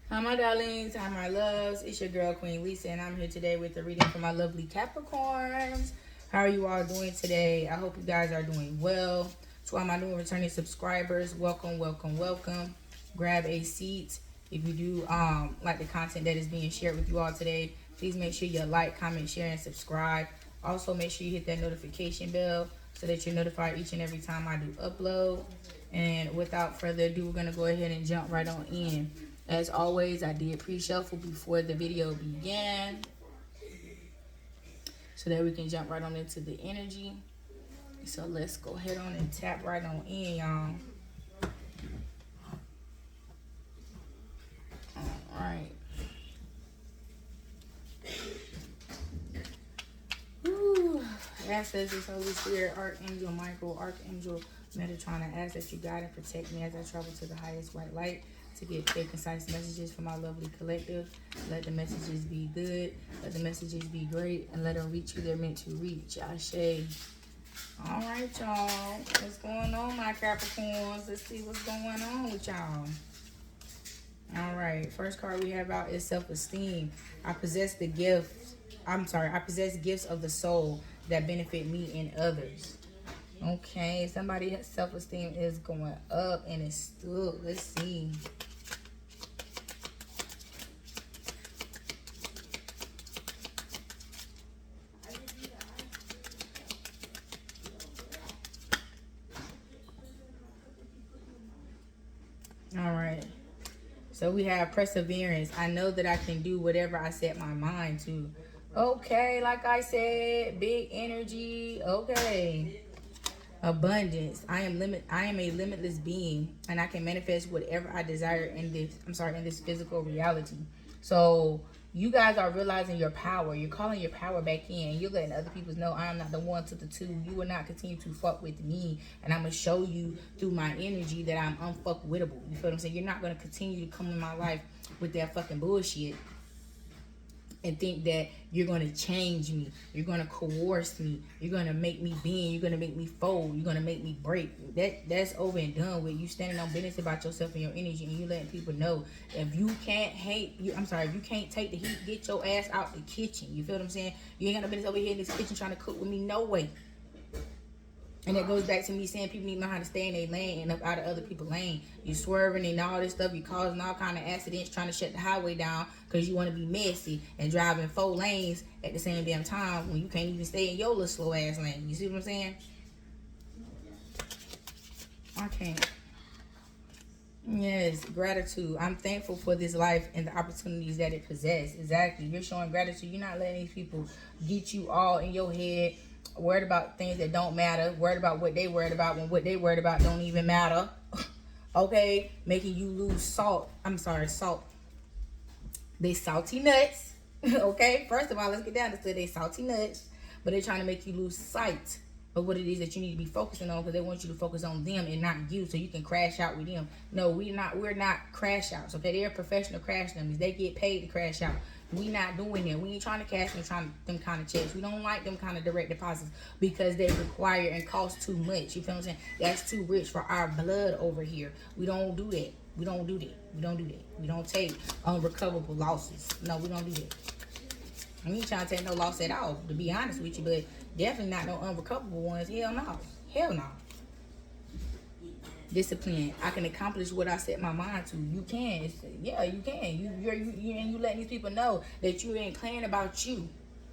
Hi, my darlings. Hi, my loves. It's your girl, Queen Lisa, and I'm here today with a reading for my lovely Capricorns. How are you all doing today? I hope you guys are doing well. To all my new and returning subscribers, welcome, welcome, welcome. Grab a seat. If you do like the content that is being shared with you all today, please make sure you like, comment, share, and subscribe. Also, make sure you hit that notification bell so that you're notified each and every time I do upload. And without further ado, we're going to go ahead and jump right on in. As always, I did pre-shuffle before the video began so that we can jump right on into the energy. So let's go ahead on and tap right on in, y'all. All right. Woo. Ancestors, Holy Spirit, Archangel Michael, Archangel Metatron, I ask that you guide and protect me as I travel to the highest white light to get clear, concise messages from my lovely collective. Let the messages be good, let the messages be great, and let them reach who they're meant to reach. Ashe. All right, y'all. What's going on, my Capricorns? Let's see what's going on with y'all. All right. First card we have out is self-esteem. I possess gifts of the soul that benefit me and others. Okay, somebody's self-esteem is going up and it's stood. Let's see. All right. So we have perseverance. I know that I can do whatever I set my mind to. Okay, like I said, big energy. Okay. Abundance. I am a limitless being, and I can manifest whatever I desire in this physical reality. So you guys are realizing your power. You're calling your power back in. You're letting other people know I am not the one to the two. You will not continue to fuck with me, and I'm gonna show you through my energy that I'm unfuckwittable. You feel what I'm saying? You're not gonna continue to come in my life with that fucking bullshit and think that you're going to change me, you're going to coerce me, you're going to make me bend, you're going to make me fold, you're going to make me break. That's over and done with. You standing on business about yourself and your energy, and you letting people know if you can't if you can't take the heat, get your ass out the kitchen. You feel what I'm saying? You ain't got no business over here in this kitchen trying to cook with me, no way. And that goes back to me saying people need to know how to stay in their lane and up out of other people's lane. You swerving and all this stuff. You causing all kind of accidents trying to shut the highway down because you want to be messy and driving 4 lanes at the same damn time when you can't even stay in your little slow ass lane. You see what I'm saying? I can't. Yes, gratitude. I'm thankful for this life and the opportunities that it possesses. Exactly. You're showing gratitude. You're not letting these people get you all in your head, worried about things that don't matter, worried about what they worried about when what they worried about don't even matter. Okay? Making you lose salt. They salty nuts. Okay? First of all, let's get down to they salty nuts. But they're trying to make you lose sight of what it is that you need to be focusing on, because they want you to focus on them and not you, so you can crash out with them. No, we're not crash outs. Okay? They're professional crash dummies. They get paid to crash out. We not doing that. We ain't trying to cash them kind of checks. We don't like them kind of direct deposits because they require and cost too much. You feel what I'm saying? That's too rich for our blood over here. We don't do that. We don't do that. We don't do that. We don't take unrecoverable losses. No, we don't do that. We ain't trying to take no loss at all, to be honest with you, but definitely not no unrecoverable ones. Hell no. Hell no. Discipline. I can accomplish what I set my mind to. You can. Yeah, you can. You letting these people know that you ain't playing about you.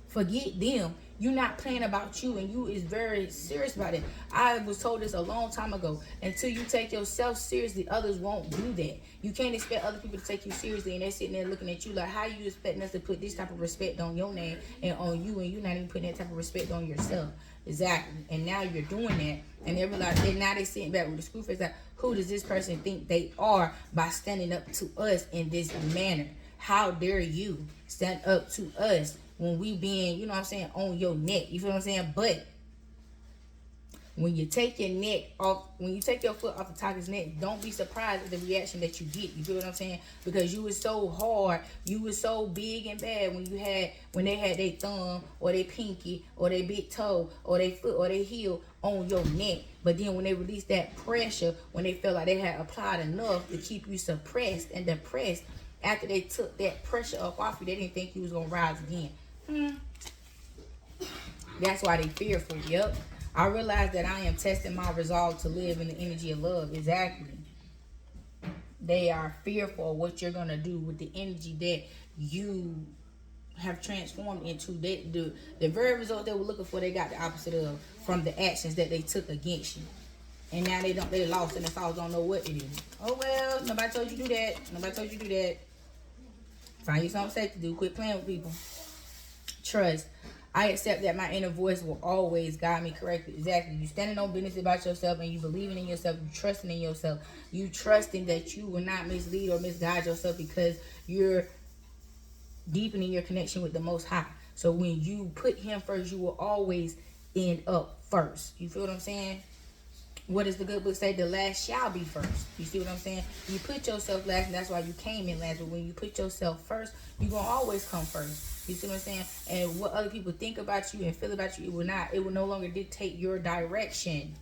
Forget them. You're not playing about you, and you is very serious about it. I was told this a long time ago. Until you take yourself seriously, others won't do that. You can't expect other people to take you seriously, and they're sitting there looking at you like, how you expecting us to put this type of respect on your name and on you, and you not even putting that type of respect on yourself. Exactly. And now you're doing that, and they realize that now they sitting back with the screw face like, who does this person think they are by standing up to us in this manner? How dare you stand up to us when we being, you know what I'm saying, on your neck? You feel what I'm saying? But when you take your neck off, when you take your foot off the tiger's neck, don't be surprised at the reaction that you get. You feel what I'm saying? Because you was so hard, you was so big and bad when they had their thumb or their pinky or their big toe or their foot or their heel on your neck. But then when they released that pressure, when they felt like they had applied enough to keep you suppressed and depressed, after they took that pressure up off you, they didn't think you was going to rise again. That's why they fearful. Yep. I realize that I am testing my resolve to live in the energy of love. Exactly. They are fearful of what you're going to do with the energy that you have transformed into. The very result they were looking for, they got the opposite of from the actions that they took against you. And now they lost and the souls don't know what to do. Oh well, nobody told you to do that. Nobody told you to do that. Find you something safe to do. Quit playing with people. Trust. I accept that my inner voice will always guide me correctly. Exactly. You standing on business about yourself and you believing in yourself. You trusting in yourself. You trusting that you will not mislead or misguide yourself because you're deepening your connection with the Most High. So when you put Him first, you will always end up first. You feel what I'm saying? What does the good book say? The last shall be first. You see what I'm saying? You put yourself last, and that's why you came in last. But when you put yourself first, you're going to always come first. You see what I'm saying? And what other people think about you and feel about you, it will no longer dictate your direction.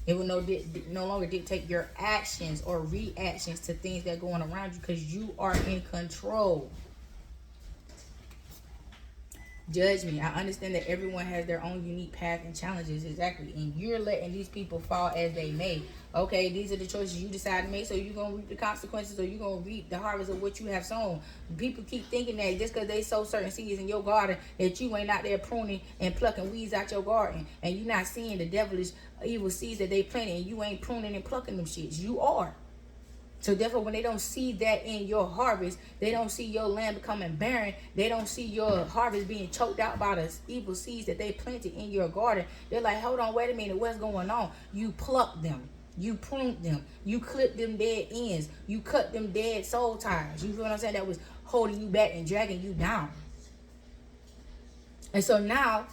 It will no longer dictate your actions or reactions to things that are going around you because you are in control. Judge me. I understand that everyone has their own unique path and challenges. Exactly. And you're letting these people fall as they may. Okay, these are the choices you decide to make, so you're going to reap the consequences or you're going to reap the harvest of what you have sown. People keep thinking that just because they sow certain seeds in your garden that you ain't out there pruning and plucking weeds out your garden and you're not seeing the devilish evil seeds that they planted and you ain't pruning and plucking them shits. You are. So therefore, when they don't see that in your harvest, they don't see your land becoming barren, they don't see your harvest being choked out by the evil seeds that they planted in your garden, they're like, hold on, wait a minute, what's going on? You pluck them. You pruned them. You clipped them dead ends. You cut them dead soul ties. You feel what I'm saying? That was holding you back and dragging you down. And so now,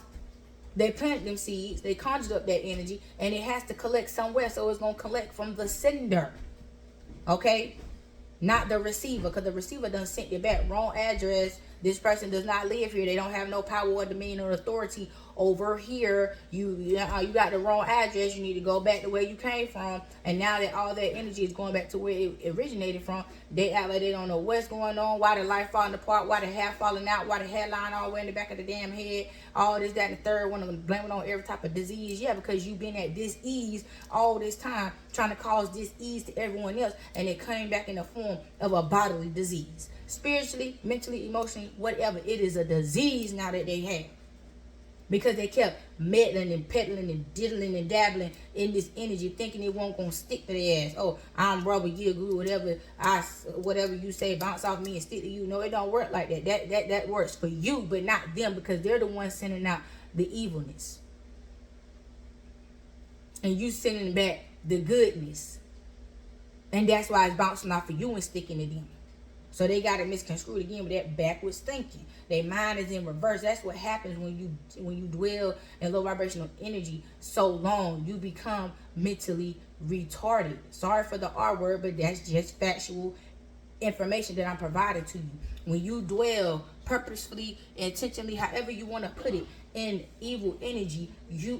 they planted them seeds, they conjured up that energy, and it has to collect somewhere, so it's going to collect from the sender. Okay, not the receiver, because the receiver done sent it back. Wrong address. This person does not live here. They don't have no power or dominion or authority over here. You got the wrong address. You need to go back to where you came from. And now that all that energy is going back to where it originated from, they act like they don't know what's going on, why the life falling apart, why the hair falling out, why the hairline all the way in the back of the damn head, all this, that, and the third one of them, blaming on every type of disease. Yeah, because you've been at this ease all this time, trying to cause this ease to everyone else, and it came back in the form of a bodily disease. Spiritually, mentally, emotionally, whatever, it is a disease now that they have. Because they kept meddling and peddling and diddling and dabbling in this energy, thinking it won't gonna stick to their ass. Oh, I'm rubber, you glue, whatever you say, bounce off me and stick to you. No, it don't work like that. That works for you, but not them, because they're the ones sending out the evilness. And you sending back the goodness. And that's why it's bouncing off of you and sticking to them. So they got it misconstrued again with that backwards thinking. Their mind is in reverse. That's what happens when you dwell in low vibrational energy so long. You become mentally retarded. Sorry for the R word, but that's just factual information that I'm providing to you. When you dwell purposefully, intentionally, however you want to put it, in evil energy,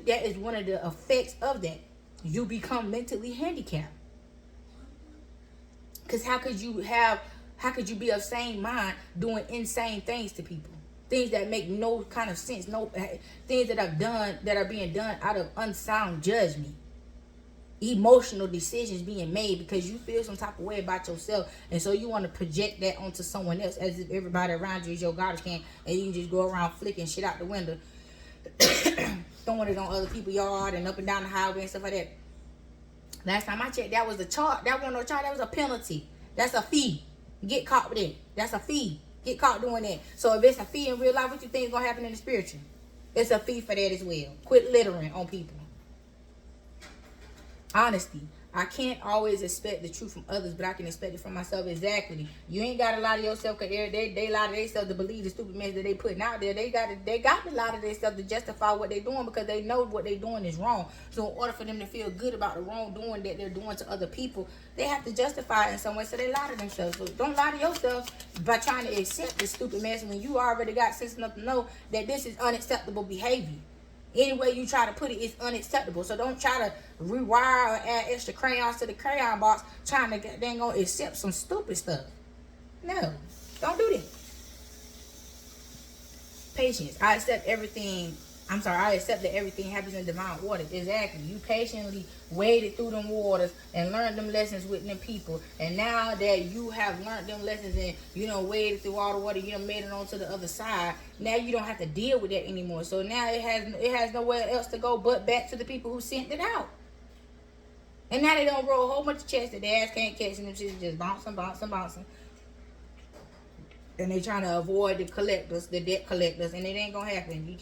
that is one of the effects of that. You become mentally handicapped. Because how could you be of sane mind doing insane things to people? Things that make no kind of sense. No things that are being done out of unsound judgment. Emotional decisions being made because you feel some type of way about yourself, and so you want to project that onto someone else as if everybody around you is your garbage can, and you can just go around flicking shit out the window, throwing it on other people's yard and up and down the highway and stuff like that. Last time I checked, that was a charge. That wasn't no charge. That was a penalty. That's a fee. Get caught with it. That's a fee. Get caught doing that. So if it's a fee in real life, what you think is going to happen in the spiritual? It's a fee for that as well. Quit littering on people. Honesty. I can't always expect the truth from others, but I can expect it from myself. Exactly. You ain't got to lie to yourself, because they lie to themselves to believe the stupid mess that they putting out there. They got to lie to themselves to justify what they're doing, because they know what they're doing is wrong. So in order for them to feel good about the wrongdoing that they're doing to other people, they have to justify it in some way. So they lie to themselves. So don't lie to yourself by trying to accept this stupid mess when you already got sense enough to know that this is unacceptable behavior. Any way you try to put it is unacceptable. So don't try to rewire or add extra crayons to the crayon box trying to dang on accept some stupid stuff. No, don't do that. Patience. I accept everything. I accept that everything happens in divine order. Exactly. You patiently waded through them waters and learned them lessons with them people. And now that you have learned them lessons and waded through all the water, you done made it onto the other side. Now you don't have to deal with that anymore. So now it has nowhere else to go but back to the people who sent it out. And now they don't roll a whole bunch of chests that their ass can't catch, and them shit just bouncing. And they trying to avoid the collectors, the debt collectors, and it ain't gonna happen. You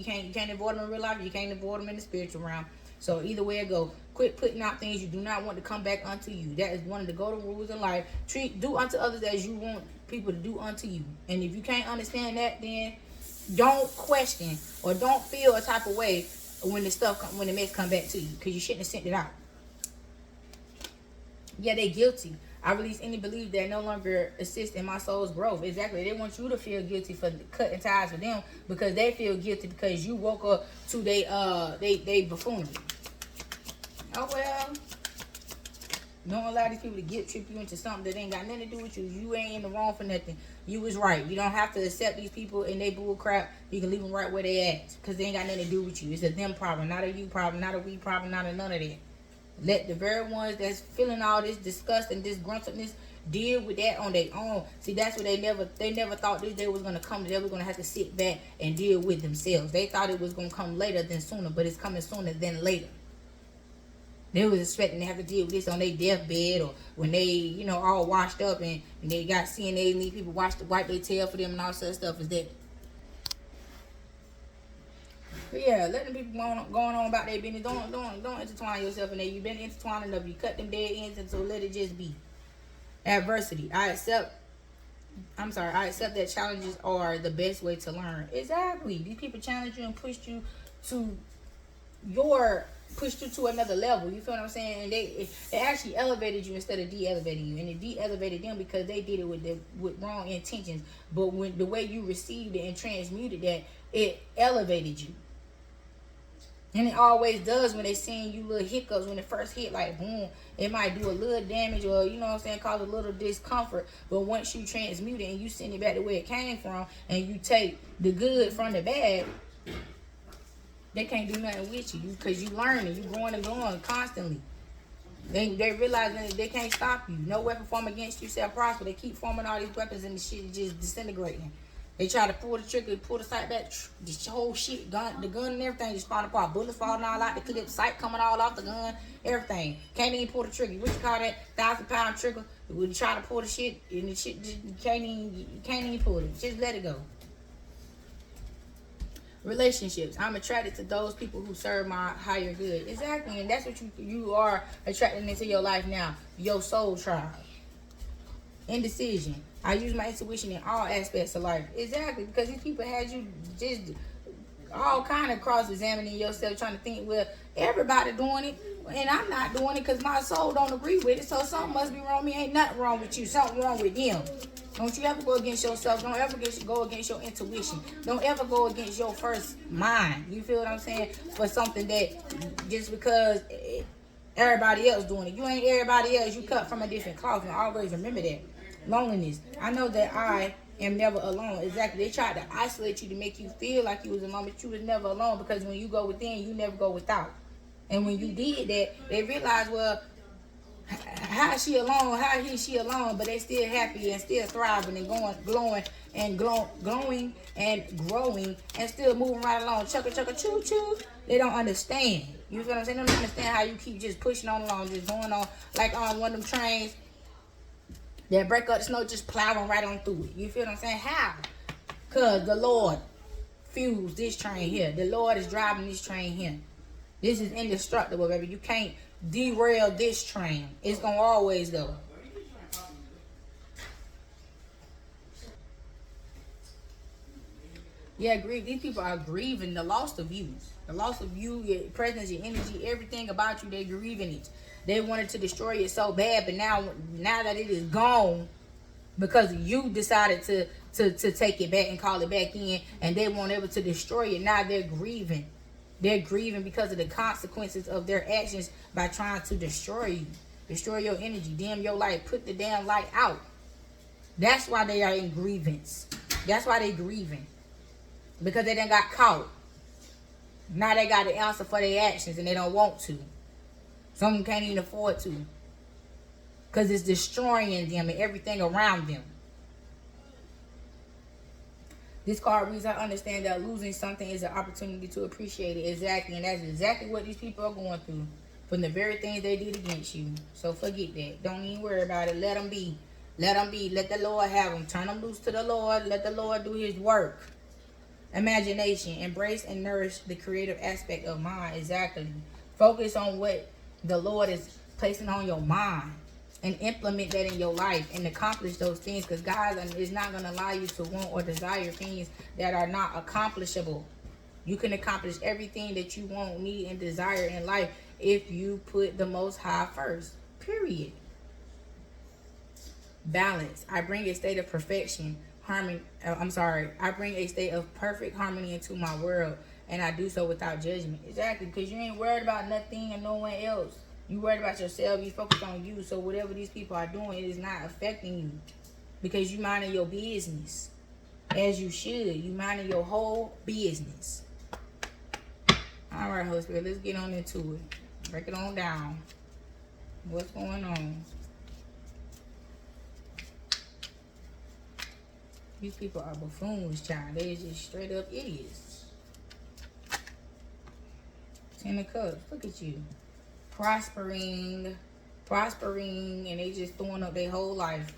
can't avoid them in real life. You can't avoid them in the spiritual realm. So either way it go, quit putting out things you do not want to come back unto you. That is one of the golden rules in life. Do unto others as you want people to do unto you. And if you can't understand that, then don't question or don't feel a type of way when the mess come back to you, because you shouldn't have sent it out. Yeah, they guilty. I release any belief that no longer assist in my soul's growth. Exactly. They want you to feel guilty for cutting ties with them because they feel guilty because you woke up to they buffoonery. Oh well. Don't allow these people to guilt trip you into something that ain't got nothing to do with you. You ain't in the wrong for nothing. You was right. You don't have to accept these people and they bull crap. You can leave them right where they at because they ain't got nothing to do with you. It's a them problem, not a you problem, not a we problem, not a none of that. Let the very ones that's feeling all this disgust and disgruntledness deal with that on their own. See, that's what they never thought this day was gonna come. They were gonna have to sit back and deal with themselves. They thought it was gonna come later than sooner, but it's coming sooner than later. They was expecting to have to deal with this on their deathbed or when they, all washed up and they got CNA and these people wipe their tail for them and all such stuff is that. But yeah, let them people going on about their business. Don't intertwine yourself in there. You've been intertwined enough. You cut them dead ends, and so let it just be. Adversity. I accept that challenges are the best way to learn. Exactly. These people challenge you and pushed you to another level. You feel what I'm saying? And they actually elevated you instead of de-elevating you. And it de-elevated them because they did it with wrong intentions. But when the way you received it and transmuted that, it elevated you. And it always does when they seeing you little hiccups when it first hit, like boom, it might do a little damage or cause a little discomfort. But once you transmute it and you send it back to where it came from and you take the good from the bad, they can't do nothing with you because you learning, you growing and growing constantly. They realize that they can't stop you. No weapon formed against you shall prosper. They keep forming all these weapons and the shit is just disintegrating. They try to pull the trigger, pull the sight back, the whole shit, the gun and everything just falling apart. Bullets falling all out the clip, sight coming all off the gun, everything. Can't even pull the trigger. What you call that? 1,000-pound trigger. When you try to pull the shit, and the shit just you can't even pull it. Just let it go. Relationships. I'm attracted to those people who serve my higher good. Exactly, and that's what you are attracting into your life now. Your soul tribe. Indecision. I use my intuition in all aspects of life. Exactly, because these people had you just all kind of cross-examining yourself, trying to think, well, everybody doing it, and I'm not doing it because my soul don't agree with it, so something must be wrong with me. Ain't nothing wrong with you. Something wrong with them. Don't you ever go against yourself. Don't ever go against your intuition. Don't ever go against your first mind. You feel what I'm saying? For something that just because everybody else doing it. You ain't everybody else. You cut from a different cloth, and always remember that. Loneliness. I know that I am never alone. Exactly. They tried to isolate you to make you feel like you was alone, but you was never alone because when you go within, you never go without. And when you did that, they realized, well, how is she alone? How is she alone? But they still happy and still thriving and glowing and growing and still moving right along. Chugga, choo, choo. They don't understand. You feel what I'm saying? They don't understand how you keep just pushing on along, just going on like on one of them trains that break up the snow, just plowing right on through it. You feel what I'm saying? How? Because the Lord fuels this train here. The Lord is driving this train here. This is indestructible, baby. You can't derail this train. It's going to always go. Yeah, grieve. These people are grieving the loss of you. The loss of you, your presence, your energy, everything about you, they're grieving it. They wanted to destroy it so bad, but now that it is gone, because you decided to take it back and call it back in, and they weren't able to destroy it, now they're grieving. They're grieving because of the consequences of their actions by trying to destroy you. Destroy your energy, dim your light, put the damn light out. That's why they are in grievance. That's why they grieving. Because they done got caught. Now they got to answer for their actions and they don't want to. Some of them can't even afford to. Because it's destroying them and everything around them. This card reads, I understand that losing something is an opportunity to appreciate it. Exactly. And that's exactly what these people are going through. From the very things they did against you. So forget that. Don't even worry about it. Let them be. Let them be. Let the Lord have them. Turn them loose to the Lord. Let the Lord do his work. Imagination. Embrace and nourish the creative aspect of mind. Exactly. Focus on what the Lord is placing on your mind. And implement that in your life and accomplish those things. Because God is not going to allow you to want or desire things that are not accomplishable. You can accomplish everything that you want, need, and desire in life if you put the Most High first. Period. Balance. I bring a state of perfection, harmony. I bring a state of perfect harmony into my world. And I do so without judgment. Exactly. Because you ain't worried about nothing and no one else. You worried about yourself. You focus on you. So whatever these people are doing, it is not affecting you. Because you minding your business. As you should. You minding your whole business. Alright, Holy Spirit. Let's get on into it. Break it on down. What's going on? These people are buffoons, child. They just straight up idiots. 10 of Cups. Look at you. Prospering, and they just throwing up their whole life.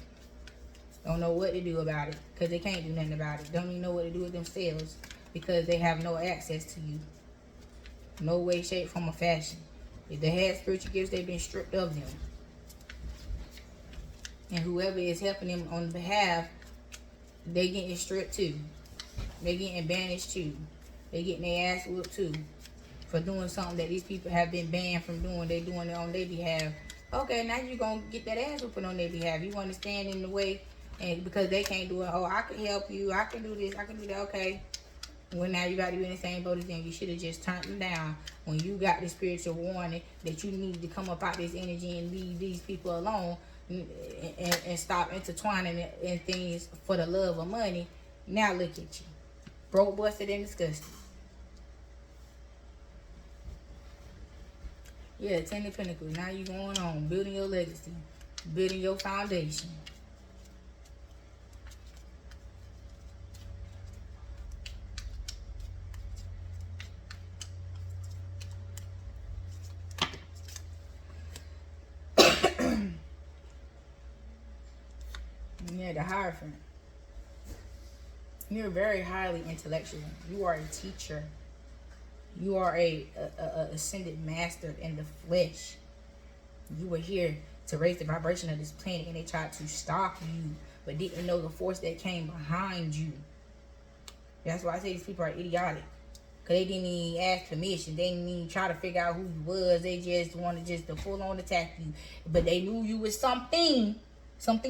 Don't know what to do about it because they can't do nothing about it. Don't even know what to do with themselves because they have no access to you. No way, shape, form, or fashion. If they had spiritual gifts, they've been stripped of them. And whoever is helping them on behalf, they getting stripped too. They getting banished too. They getting their ass whooped too. For doing something that these people have been banned from doing. They doing it on their behalf. Okay, now you're going to get that ass whooping on their behalf. You want to stand in the way and because they can't do it. Oh, I can help you. I can do this. I can do that. Okay. Well, now you got to be in the same boat as them. You should have just turned them down when you got the spiritual warning that you need to come up out this energy and leave these people alone and stop intertwining in things for the love of money. Now look at you. Broke, busted, and disgusted. Yeah, 10 of Pentacles. Now you going on, building your legacy, building your foundation. Yeah, the Hierophant. You're very highly intellectual. You are a teacher. You are a ascended master in the flesh. You were here to raise the vibration of this planet and they tried to stop you, but didn't know the force that came behind you. That's why I say these people are idiotic. Because they didn't even ask permission. They didn't even try to figure out who you was. They just wanted just to full on attack you. But they knew you was something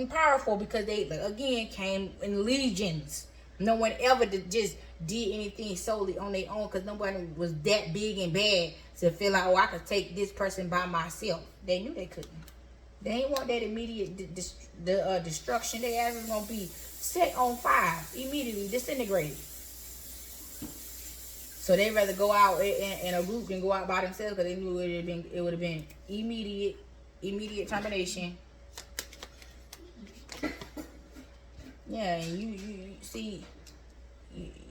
powerful because they, again, came in legions. No one ever just did anything solely on their own because nobody was that big and bad to feel like, oh, I could take this person by myself. They knew they couldn't. They ain't want that immediate destruction. Their ass was going to be set on fire, immediately disintegrated. So they rather go out in a group than go out by themselves because they knew it would have been immediate termination. Yeah, and you see,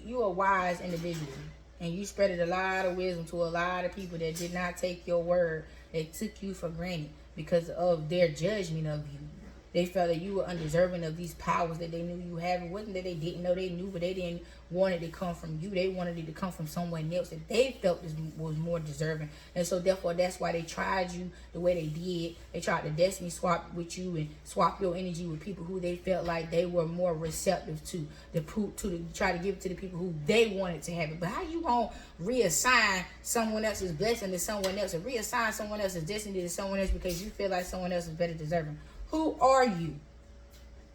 you a wise individual, and you spreaded a lot of wisdom to a lot of people that did not take your word. They took you for granted because of their judgment of you. They felt that you were undeserving of these powers that they knew you had. It wasn't that they didn't know they knew, but they didn't want it to come from you. They wanted it to come from someone else that they felt was more deserving. And so therefore, that's why they tried you the way they did. They tried to destiny swap with you and swap your energy with people who they felt like they were more receptive to try to give it to the people who they wanted to have it. But how you gonna reassign someone else's blessing to someone else and reassign someone else's destiny to someone else because you feel like someone else is better deserving? Who are you?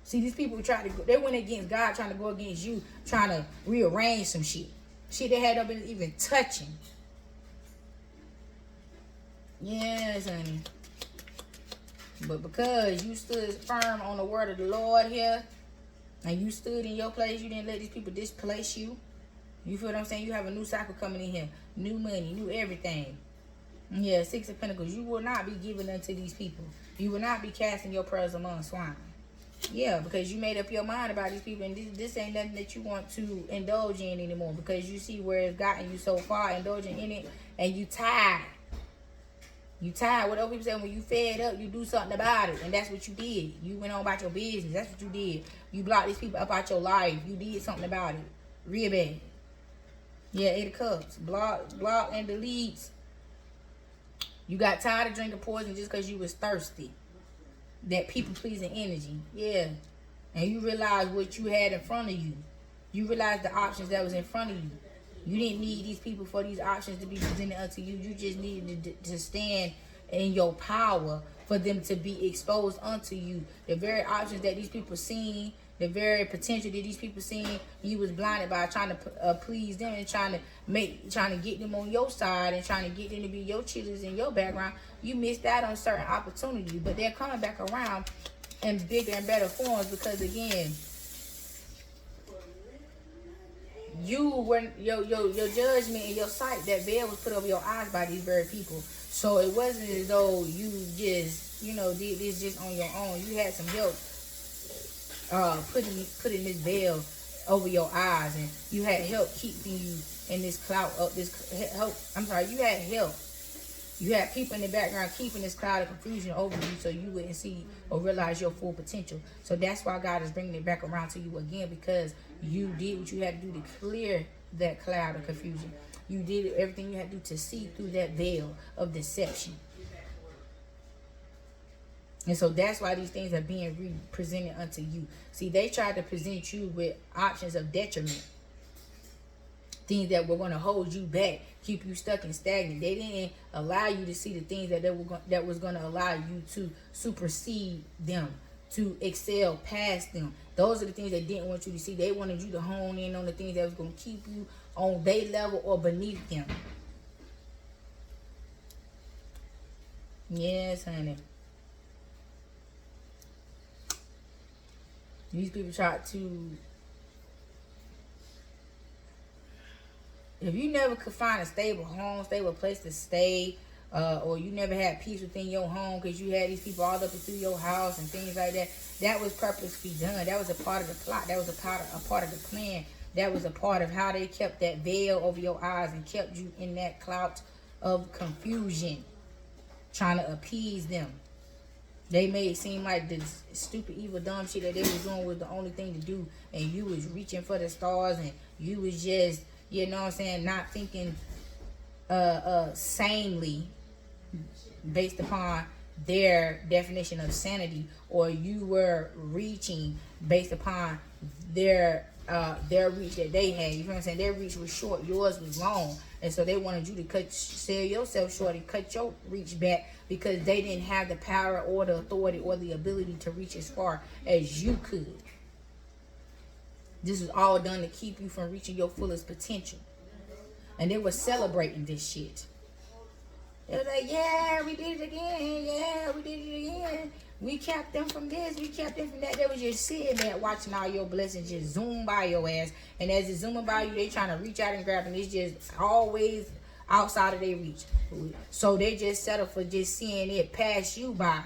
See, these people they went against God, trying to go against you, trying to rearrange some shit. Shit they had not been even touching. Yes, honey. But because you stood firm on the word of the Lord here, And you stood in your place. You didn't let these people displace you. You feel what I'm saying? You have a new cycle coming in here. New money, new everything. Yeah, Six of Pentacles. You will not be giving unto these people. You will not be casting your pearls among swine. Yeah, because you made up your mind about these people, and this ain't nothing that you want to indulge in anymore, because you see where it's gotten you so far, indulging in it, and you tired. You tired. What other people say, when you fed up, you do something about it, and that's what you did. You went on about your business. That's what you did. You blocked these people up out your life. You did something about it. Real bad. Yeah, 8 of Cups. Block and delete. You got tired of drinking poison just because you was thirsty. That people-pleasing energy. Yeah. And you realized what you had in front of you. You realized the options that was in front of you. You didn't need these people for these options to be presented unto you. You just needed to stand in your power for them to be exposed unto you. The very options that these people seen, the very potential that these people seen, you was blinded by trying to please them and trying to get them on your side and trying to get them to be your cheerleaders in your background. You missed out on certain opportunities, but they're coming back around in bigger and better forms, because again, you were your judgment and your sight, that veil was put over your eyes by these very people. So it wasn't as though you just, did this just on your own. You had some help putting this veil over your eyes, and you had help keeping you in this cloud up. You had help. You had people in the background keeping this cloud of confusion over you, so you wouldn't see or realize your full potential. So that's why God is bringing it back around to you again, because you did what you had to do to clear that cloud of confusion. You did everything you had to do to see through that veil of deception. And so that's why these things are being presented unto you. See, they tried to present you with options of detriment. Things that were going to hold you back, keep you stuck and stagnant. They didn't allow you to see the things that was going to allow you to supersede them, to excel past them. Those are the things they didn't want you to see. They wanted you to hone in on the things that was going to keep you on their level or beneath them. Yes, honey. These people try to... If you never could find a stable home, stable place to stay, or you never had peace within your home because you had these people all up and through your house and things like that, that was purposely done. That was a part of the plot. That was a part of the plan. That was a part of how they kept that veil over your eyes and kept you in that cloud of confusion, trying to appease them. They made it seem like this stupid, evil, dumb shit that they was doing was the only thing to do, and you was reaching for the stars, and you was just, not thinking sanely based upon their definition of sanity, or you were reaching based upon their reach that they had. You know what I'm saying? Their reach was short, yours was long, and so they wanted you to sell yourself short and cut your reach back, because they didn't have the power or the authority or the ability to reach as far as you could. This was all done to keep you from reaching your fullest potential. And they were celebrating this shit. They were like, yeah, we did it again. Yeah, we did it again. We kept them from this. We kept them from that. They was just sitting there watching all your blessings just zoom by your ass. And as it's zooming by you, they trying to reach out and grab, and it's just always outside of their reach. So they just settle for just seeing it pass you by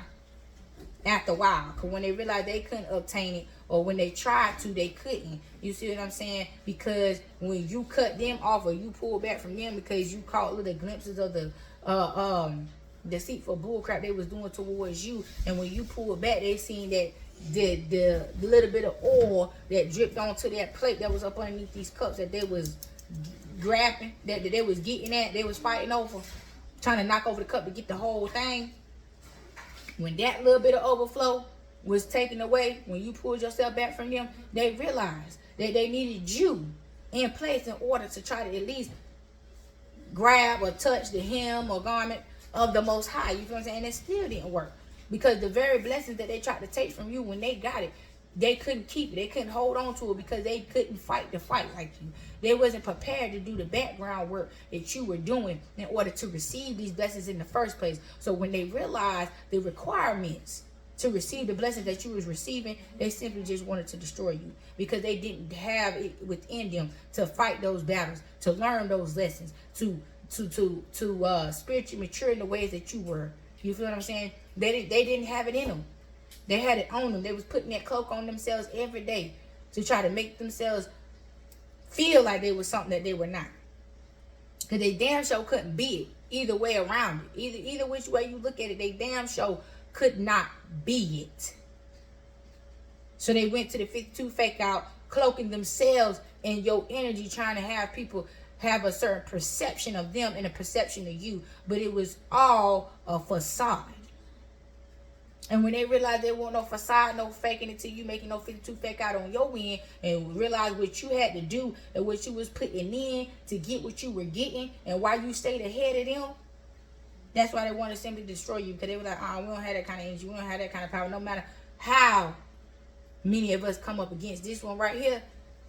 after a while. Because when they realized they couldn't obtain it, or when they tried to, they couldn't. You see what I'm saying? Because when you cut them off, or you pull back from them because you caught little glimpses of the deceitful bullcrap they was doing towards you, and when you pulled back, they seen that the little bit of oil that dripped onto that plate that was up underneath these cups that they was grabbing, that they was getting at, they was fighting over, trying to knock over the cup to get the whole thing. When that little bit of overflow was taken away, when you pulled yourself back from them, they realized that they needed you in place in order to try to at least grab or touch the hem or garment of the Most High. You feel what I'm saying? And it still didn't work, because the very blessings that they tried to take from you, when they got it, they couldn't keep it. They couldn't hold on to it because they couldn't fight the fight like you. They wasn't prepared to do the background work that you were doing in order to receive these blessings in the first place. So when they realized the requirements to receive the blessings that you was receiving. They simply just wanted to destroy you because they didn't have it within them to fight those battles, to learn those lessons, to spiritually mature in the ways that you were. You feel what I'm saying? They didn't have it in them. They had it on them. They was putting that cloak on themselves every day to try to make themselves feel like they was something that they were not. Because they damn sure couldn't be it either way around it. Either which way you look at it, they damn sure could not be it. So they went to the 52 fake out, cloaking themselves in your energy, trying to have people have a certain perception of them and a perception of you. But it was all a facade. And when they realized there wasn't no facade, no faking it till you making no 52 fake out on your end, and realize what you had to do and what you was putting in to get what you were getting, and why you stayed ahead of them, that's why they want to simply destroy you. Because they were like, we don't have that kind of energy, we don't have that kind of power. No matter how many of us come up against this one right here,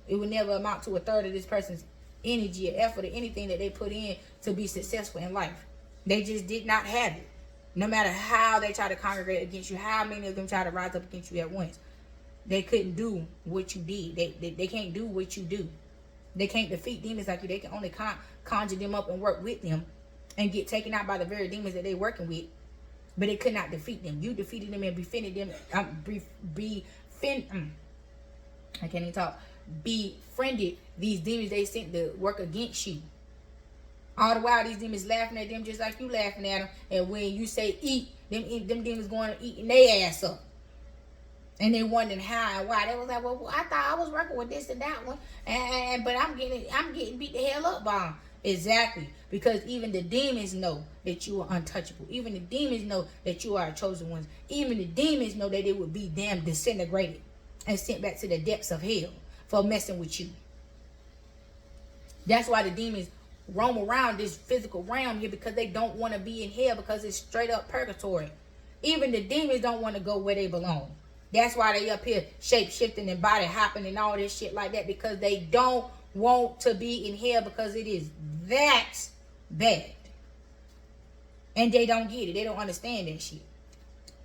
it would never amount to a third of this person's energy or effort or anything that they put in to be successful in life. They just did not have it. No matter how they try to congregate against you, how many of them try to rise up against you at once, they couldn't do what you did. They can't do what you do. They can't defeat demons like you. They can only conjure them up and work with them and get taken out by the very demons that they're working with. But they could not defeat them. You defeated them and befriended them. I can't even talk. Befriended these demons they sent to work against you. All the while, these demons laughing at them just like you laughing at them. And when you say eat, them demons going to eating their ass up. And they wondering how and why. They was like, well, I thought I was working with this and that one, but I'm getting beat the hell up by them. Exactly, because even the demons know that you are untouchable. Even the demons know that you are a chosen ones. Even the demons know that they would be damn disintegrated and sent back to the depths of hell for messing with you. That's why the demons roam around this physical realm here, because they don't want to be in hell, because it's straight up purgatory. Even the demons don't want to go where they belong. That's why they up here shape shifting and body hopping and all this shit like that, because they don't want to be in hell, because it is that bad. And they don't get it. They don't understand that shit.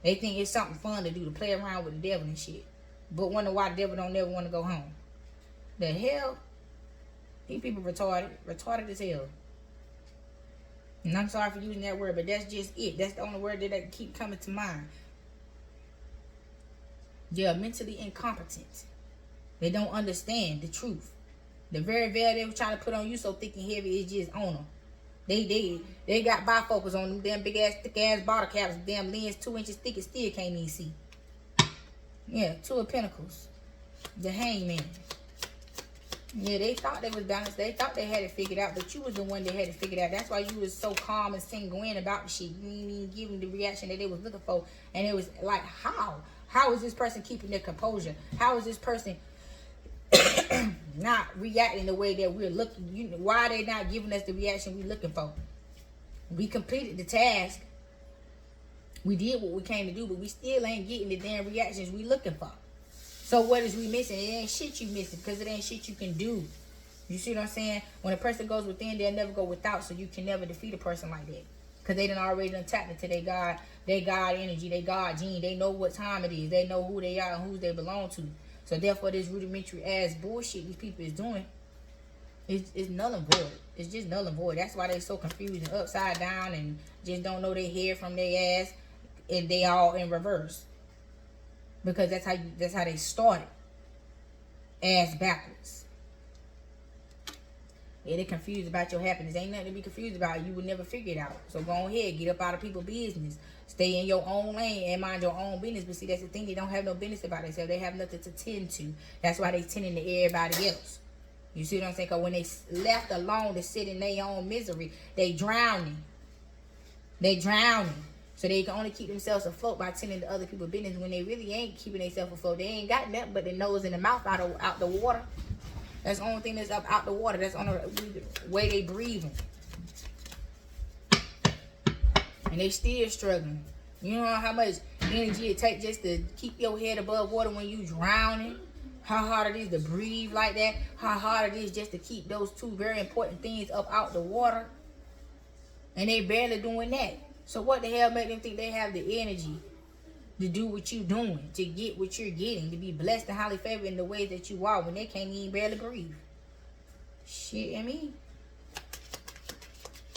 They think it's something fun to do, to play around with the devil and shit, but wonder why the devil don't never want to go home. The hell? These people retarded as hell. And I'm sorry for using that word, but that's just it. That's the only word that keep coming to mind. They are mentally incompetent. They don't understand the truth. The very veil they were trying to put on you so thick and heavy is just on them. They got bifocals on them, damn big ass, thick ass bottle caps, damn lens 2 inches thick and still can't even see. Yeah, 2 of Pentacles. The Hangman. Yeah, they thought they was balanced. They thought they had it figured out, but you was the one that had it figured out. That's why you was so calm and sanguine about the shit. You didn't even give them the reaction that they was looking for. And it was like, how? How is this person keeping their composure? How is this person not reacting the way that we're looking? Why are they not giving us the reaction we're looking for? We completed the task. We did what we came to do, but we still ain't getting the damn reactions we looking for. So what is we missing? It ain't shit you missing, because it ain't shit you can do. You see what I'm saying? When a person goes within, they'll never go without. So you can never defeat a person like that, because they done already tapped into their God energy, their God gene. They know what time it is. They know who they are and who they belong to. So therefore, this rudimentary ass bullshit these people is doing, it's null and void. It's just null and void. That's why they so confused and upside down and just don't know their head from their ass, and they all in reverse. Because that's how they started. Ass backwards. Yeah, they're confused about your happiness. Ain't nothing to be confused about. You would never figure it out. So go ahead, get up out of people's business. Stay in your own lane and mind your own business. But see, that's the thing. They don't have no business about themselves. They have nothing to tend to. That's why they tending to everybody else. You see what I'm saying? Because when they left alone to sit in their own misery, they drowning. They drowning. So they can only keep themselves afloat by tending to other people's business, when they really ain't keeping themselves afloat. They ain't got nothing but their nose and the mouth out the water. That's the only thing that's up out the water. That's the only way they breathing. And they still struggling. You know how much energy it takes just to keep your head above water when you drowning? How hard it is to breathe like that? How hard it is just to keep those two very important things up out the water? And they barely doing that. So what the hell make them think they have the energy to do what you doing, to get what you're getting, to be blessed and highly favored in the ways that you are when they can't even barely breathe. Shit, I mean.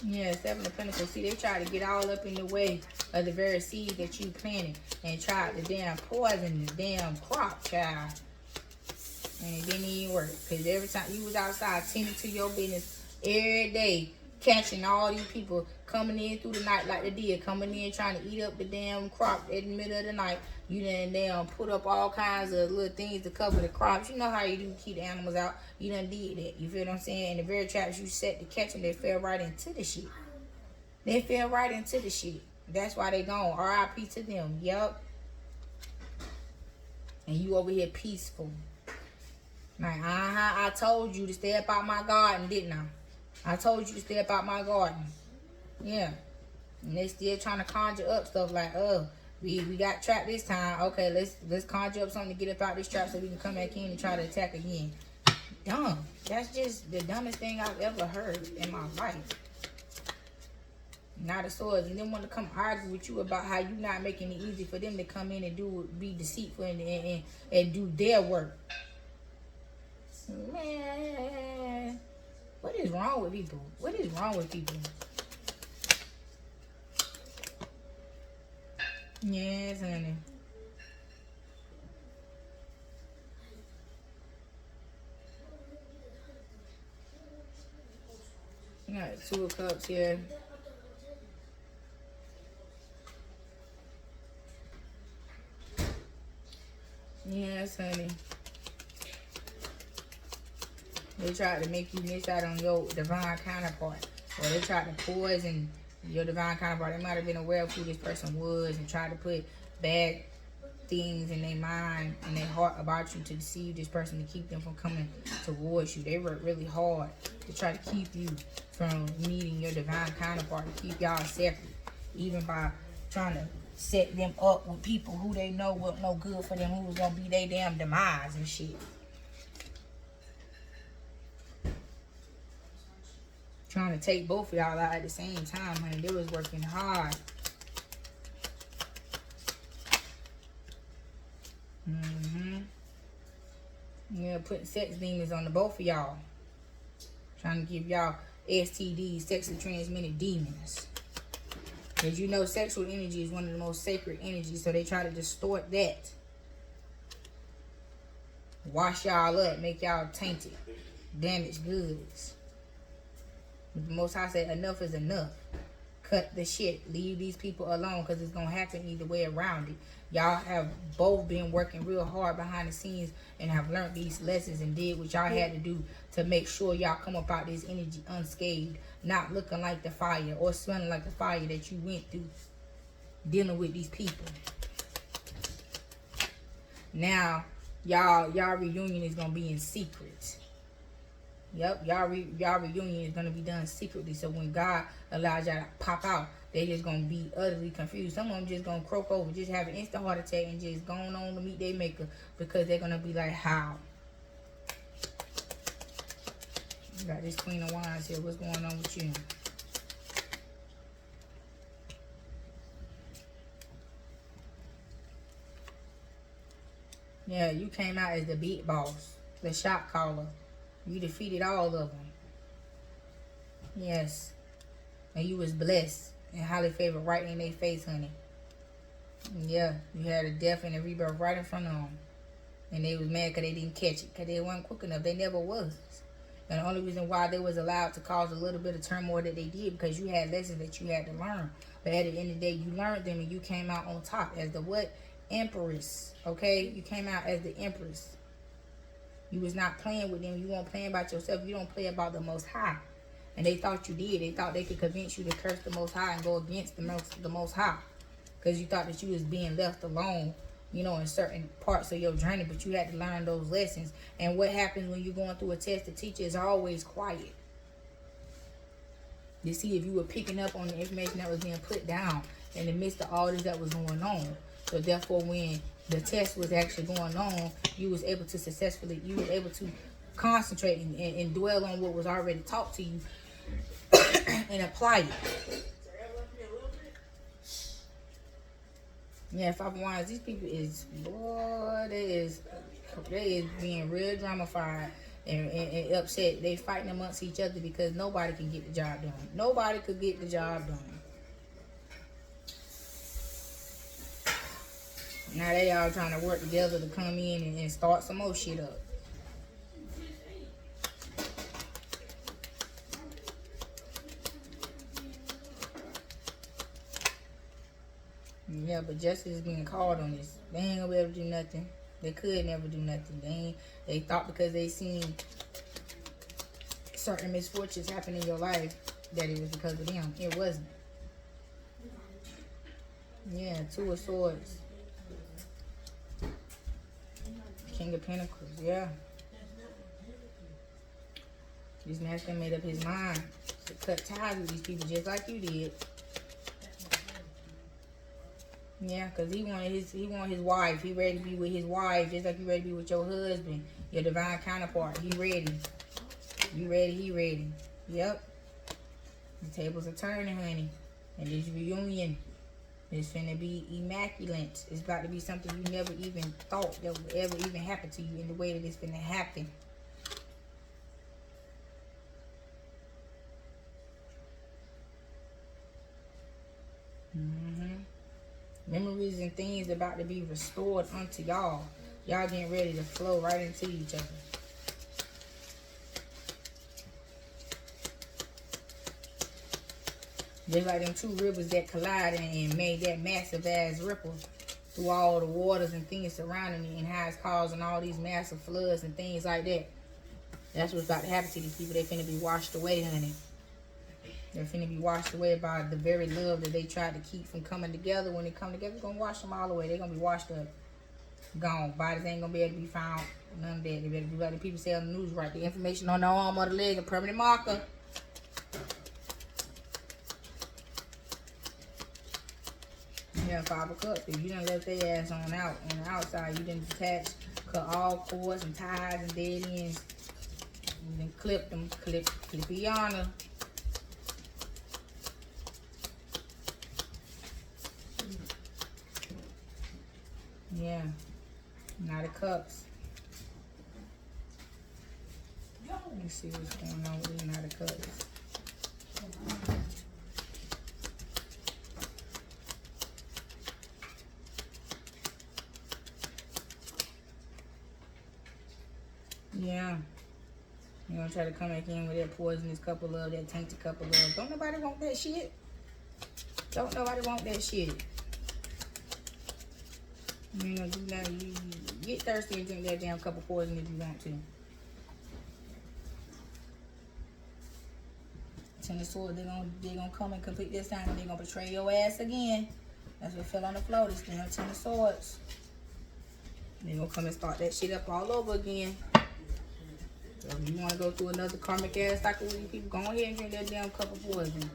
Yeah, Seven of Pentacles. See, they try to get all up in the way of the very seed that you planted and tried to damn poison the damn crop, child. And it didn't even work. Because every time you was outside tending to your business every day, catching all these people coming in through the night like they did, coming in trying to eat up the damn crop in the middle of the night. You done damn put up all kinds of little things to cover the crops. You know how you do keep the animals out. You done did that. You feel what I'm saying? And the very traps you set to catch them, they fell right into the shit. They fell right into the shit. That's why they gone. R.I.P. to them. Yup. And you over here peaceful. Like, I told you to stay up out my garden, didn't I? I told you to stay up out my garden. Yeah. And they still trying to conjure up stuff like, oh, we got trapped this time. Okay, let's conjure up something to get up out this trap so we can come back in and try to attack again. Dumb. That's just the dumbest thing I've ever heard in my life. Not the swords. And then want to come argue with you about how you not making it easy for them to come in and be deceitful and do their work. Man, what is wrong with people? What is wrong with people? Yes, honey. You got 2 of Cups here. Yes, honey. They tried to make you miss out on your divine counterpart. Or they tried to poison your divine counterpart. They might have been aware of who this person was and tried to put bad things in their mind and their heart about you to deceive this person, to keep them from coming towards you. They worked really hard to try to keep you from meeting your divine counterpart, to keep y'all separate. Even by trying to set them up with people who they know was no good for them, who was going to be their damn demise and shit. Trying to take both of y'all out at the same time, honey. They was working hard. Yeah, putting sex demons on the both of y'all. Trying to give y'all STDs, sexually transmitted demons. Because you know sexual energy is one of the most sacred energies, so they try to distort that. Wash y'all up, make y'all tainted, damaged goods. The Most High said enough is enough. Cut the shit. Leave these people alone, because it's going to happen either way around it. Y'all have both been working real hard behind the scenes and have learned these lessons and did what y'all had to do to make sure y'all come up out this energy unscathed, not looking like the fire or smelling like the fire that you went through dealing with these people. Now, y'all reunion is going to be in secret. Yep, y'all reunion is going to be done secretly. So when God allows y'all to pop out, they just going to be utterly confused. Some of them just going to croak over, just have an instant heart attack and just going on to meet their maker, because they're going to be like, how? You got this Queen of Wands here. What's going on with you? Yeah, you came out as the big boss, the shot caller. You defeated all of them. Yes. And you was blessed and highly favored right in their face, honey. Yeah, you had a death and a rebirth right in front of them. And they was mad because they didn't catch it, because they weren't quick enough. They never was. And the only reason why they was allowed to cause a little bit of turmoil that they did, because you had lessons that you had to learn. But at the end of the day, you learned them and you came out on top as the what? Empress. Okay? You came out as the Empress. You was not playing with them. You weren't playing about yourself. You don't play about the Most High. And they thought you did. They thought they could convince you to curse the Most High and go against the Most High. Because you thought that you was being left alone, you know, in certain parts of your journey. But you had to learn those lessons. And what happens when you're going through a test, the teacher is always quiet. To see if you were picking up on the information that was being put down in the midst of all this that was going on. So therefore, when the test was actually going on, you was able to concentrate and dwell on what was already taught to you and apply it. Yeah, Five of Wands, these people is, boy, they is being real dramified and upset. They fighting amongst each other because nobody can get the job done. Nobody could get the job done. Now they all trying to work together to come in and start some more shit up. Yeah, but justice is being called on this. They ain't gonna be able to do nothing. They could never do nothing. They thought because they seen certain misfortunes happen in your life that it was because of them. It wasn't. Yeah, Two of Swords. King of Pentacles, yeah. This masculine made up his mind to cut ties with these people just like you did. Yeah, because he wanted his wife. He ready to be with his wife just like you ready to be with your husband, your divine counterpart. He ready. You ready, he ready. Yep. The tables are turning, honey. And this reunion is finna be immaculate. It's about to be something you never even thought that would ever even happen to you in the way that it's finna happen. Memories and things about to be restored unto y'all. Y'all getting ready to flow right into each other. Just like them two rivers that collided and made that massive ass ripple through all the waters and things surrounding it, and how it's causing all these massive floods and things like that. That's what's about to happen to these people. They finna be washed away, honey. They're finna be washed away by the very love that they tried to keep from coming together. When they come together, it's gonna wash them all away. They're gonna be washed up. Gone. Bodies ain't gonna be able to be found. None of that. They better do like the people say on the news, right? The information on the arm or the leg, a permanent marker. Yeah, Five of Cups. If you done left their ass on the outside, you done detach, cut all cords and ties and dead ends. You done clip them, clip-iana. Yeah, Knight of Cups. Let me see what's going on with the Knight of Cups. Yeah, you're gonna try to come back in with that poisonous cup of love, that tainted cup of love. Don't nobody want that shit. Don't nobody want that shit. You ain't gonna do nothing. You get thirsty and drink that damn cup of poison if you want to. Ten of Swords, they're gonna come and complete this time, and they're gonna betray your ass again. That's what fell on the floor. This damn Ten of Swords. They're gonna come and start that shit up all over again. So if you wanna go through another karmic ass cycle with these people, go ahead and drink that damn cup of poison.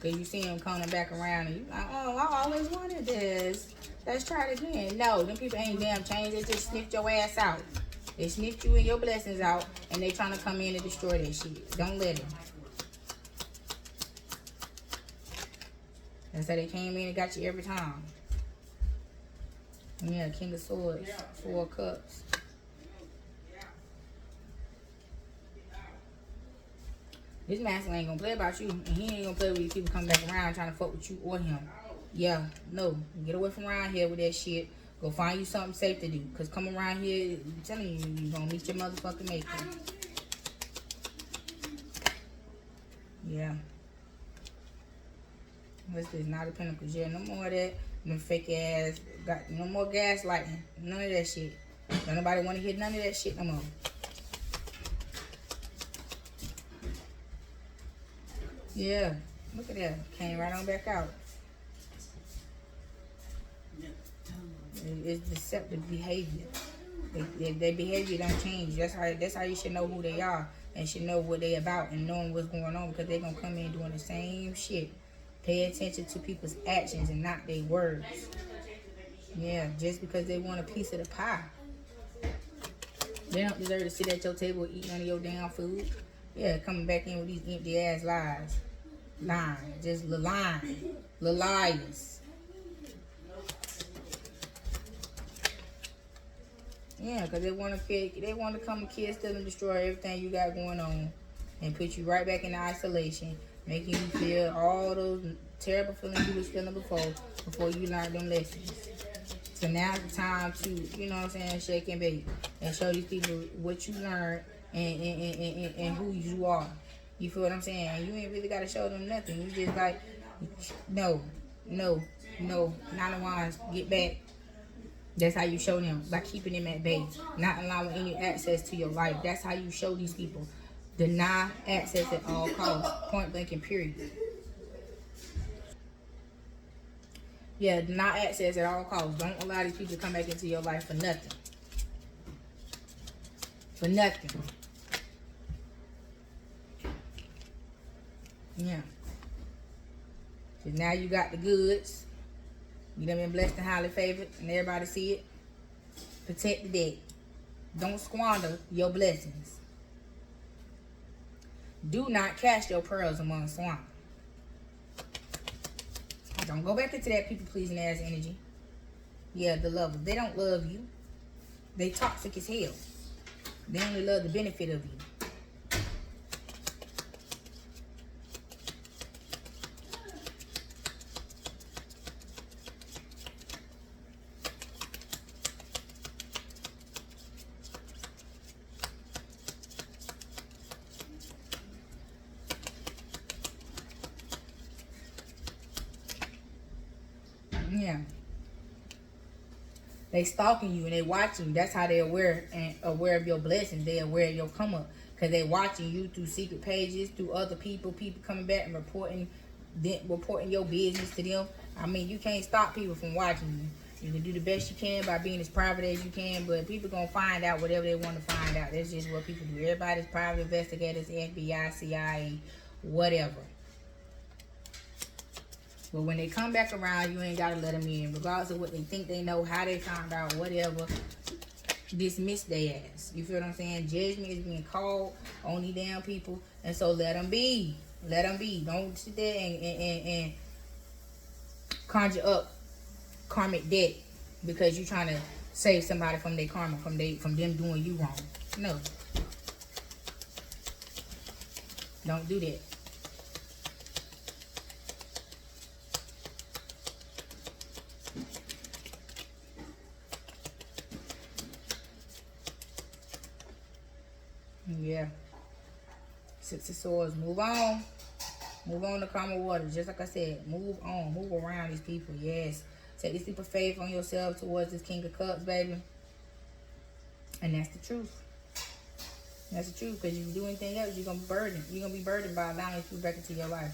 Cause you see them coming back around and you like, oh, I always wanted this. Let's try it again. No, them people ain't damn changed. They just sniffed your ass out. They sniffed you and your blessings out, and they trying to come in and destroy that shit. Don't let them. That's how they came in and got you every time. And yeah, King of Swords, Four of Cups. This master ain't gonna play about you, and he ain't gonna play with these people coming back around trying to fuck with you or him. Yeah, no. Get away from around here with that shit. Go find you something safe to do. Because coming around here, I'm telling you, you're going to meet your motherfucking maker. Yeah. What's this? Knight of Pentacles. Yeah, no more of that. No fake ass. Got no more gaslighting. None of that shit. Don't nobody want to hear none of that shit no more. Yeah. Look at that. Came right on back out. It's deceptive behavior. Their behavior don't change. That's how you should know who they are and should know what they about and knowing what's going on, because they're gonna come in doing the same shit. Pay attention to people's actions and not their words. Yeah, just because they want a piece of the pie. They don't deserve to sit at your table and eat none of your damn food. Yeah, coming back in with these empty ass lies. Lying. Just lying. Liars. Yeah, because they want to come and kill, steal, and destroy everything you got going on, and put you right back in isolation, making you feel all those terrible feelings you was feeling before you learned them lessons. So now's the time to, you know what I'm saying, shake and bake and show these people what you learned and who you are. You feel what I'm saying? And you ain't really got to show them nothing. You just like, no, not the ones, get back. That's how you show them, by keeping them at bay, not allowing any access to your life. That's how you show these people. Deny access at all costs, point blank and period. Yeah, deny access at all costs. Don't allow these people to come back into your life for nothing. For nothing. Yeah. Because now you got the goods. You done been blessed and highly favored, and everybody see it. Protect the dead. Don't squander your blessings. Do not cast your pearls among swine. Don't go back into that people-pleasing ass energy. Yeah, the lovers. They don't love you. They toxic as hell. They only love the benefit of you. Yeah. They stalking you and they watching you. That's how they aware of your blessings. They aware of your come up. Because they watching you through secret pages, through other people coming back and reporting your business to them. I mean, you can't stop people from watching you. You can do the best you can by being as private as you can, but people gonna find out whatever they want to find out. That's just what people do. Everybody's private investigators, FBI, CIA, whatever. But when they come back around, you ain't got to let them in. Regardless of what they think they know, how they found out, whatever, dismiss their ass. You feel what I'm saying? Judgment is being called on these damn people. And so let them be. Let them be. Don't sit there and conjure up karmic debt because you're trying to save somebody from their karma, from them doing you wrong. No. Don't do that. Yeah. Six of Swords. Move on. Move on to calmer waters. Just like I said, move on. Move around these people. Yes. Take this leap of faith on yourself towards this King of Cups, baby. And that's the truth. That's the truth. Because if you do anything else, you're going to be burdened. You're going to be burdened by allowing people back into your life.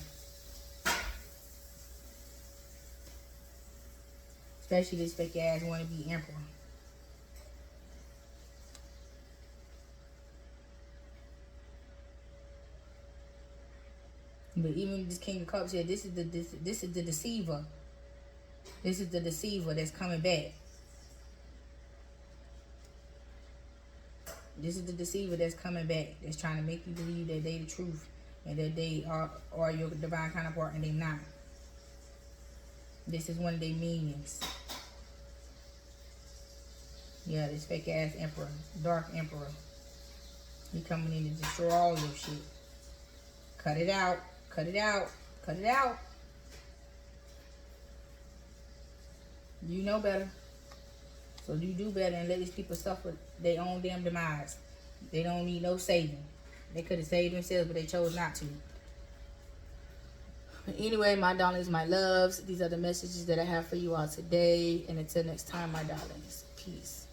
Especially this fake ass want to be emperor. But even this King of Cups here, this is the deceiver. This is the deceiver that's coming back. This is the deceiver that's coming back. That's trying to make you believe that they the truth and that they are your divine counterpart, and they not. This is one of their meanings. Yeah, this fake ass emperor, dark emperor. He coming in to destroy all your shit. Cut it out. Cut it out. Cut it out. You know better. So you do better and let these people suffer their own damn demise. They don't need no saving. They could have saved themselves, but they chose not to. But anyway, my darlings, my loves, these are the messages that I have for you all today. And until next time, my darlings, peace.